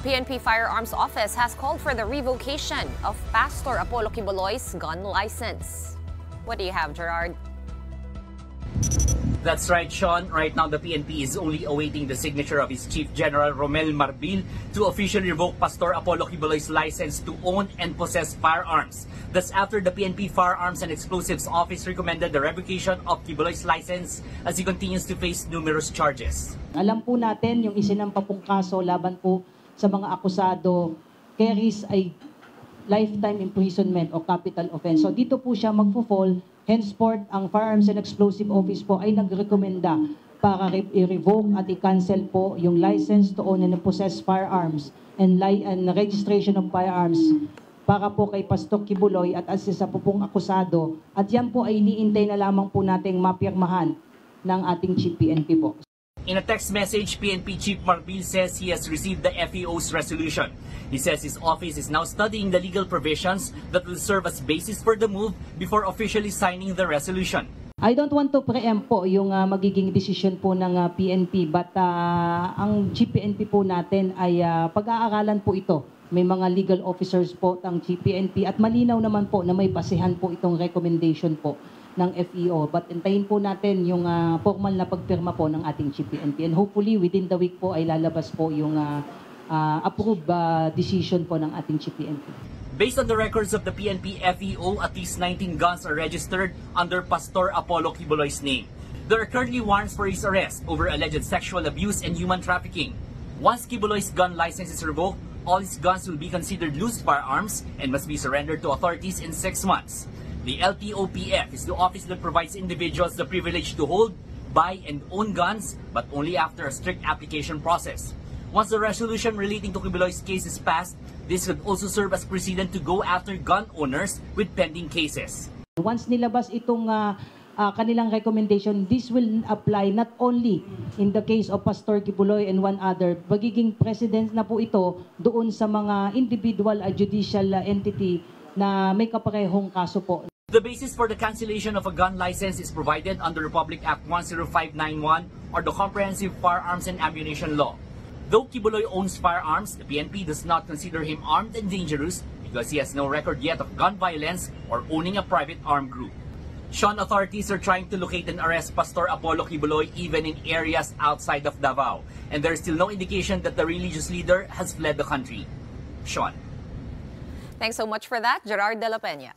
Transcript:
PNP Firearms Office has called for the revocation of Pastor Apollo Quiboloy's gun license. What do you have, Gerard? That's right, Sean. Right now, the PNP is only awaiting the signature of his Chief General Romel Marbil to officially revoke Pastor Apollo Quiboloy's license to own and possess firearms. That's after the PNP Firearms and Explosives Office recommended the revocation of Quiboloy's license as he continues to face numerous charges. Alam po natin yung isinampa pong kaso laban po sa mga akusado carries ay lifetime imprisonment o capital offense. So dito po siya magfo-fall. Henceforth, ang Firearms and Explosive Office po ay nagrekomenda para i-revoke at i-cancel po yung license to own and possess firearms and registration of firearms para po kay Pastor Quiboloy at isa po pong akusado. At yan po ay iniintay na lamang po nating mapirmahan ng ating Chief PNP po. In a text message, PNP Chief Marbil says he has received the FEO's resolution. He says his office is now studying the legal provisions that will serve as basis for the move before officially signing the resolution. I don't want to preempt po yung magiging decision po ng PNP, but ang Chief PNP po natin ay pag-aaralan po ito. May mga legal officers po ng Chief PNP at malinaw naman po na may basehan po itong recommendation po ng FEO. But hintayin po natin yung formal na pagpirma po ng ating Chief PNP. And hopefully within the week po ay lalabas po yung approved decision po ng ating Chief PNP. Based on the records of the PNP FEO, at least 19 guns are registered under Pastor Apollo Quiboloy's name. There are currently warrants for his arrest over alleged sexual abuse and human trafficking. Once Quiboloy's gun license is revoked, all his guns will be considered loose firearms and must be surrendered to authorities in 6 months. The LTOPF is the office that provides individuals the privilege to hold, buy, and own guns, but only after a strict application process. Once the resolution relating to Quiboloy's case is passed, this could also serve as precedent to go after gun owners with pending cases. Once nilabas itong kanilang recommendation, this will apply not only in the case of Pastor Quiboloy and one other, magiging precedent na po ito doon sa mga individual judicial entity na may kaparehong kaso po. The basis for the cancellation of a gun license is provided under Republic Act 10591 or the Comprehensive Firearms and Ammunition Law. Though Quiboloy owns firearms, the PNP does not consider him armed and dangerous because he has no record yet of gun violence or owning a private armed group. Sean, authorities are trying to locate and arrest Pastor Apollo Quiboloy even in areas outside of Davao, and there is still no indication that the religious leader has fled the country. Sean. Thanks so much for that, Gerard De La Peña.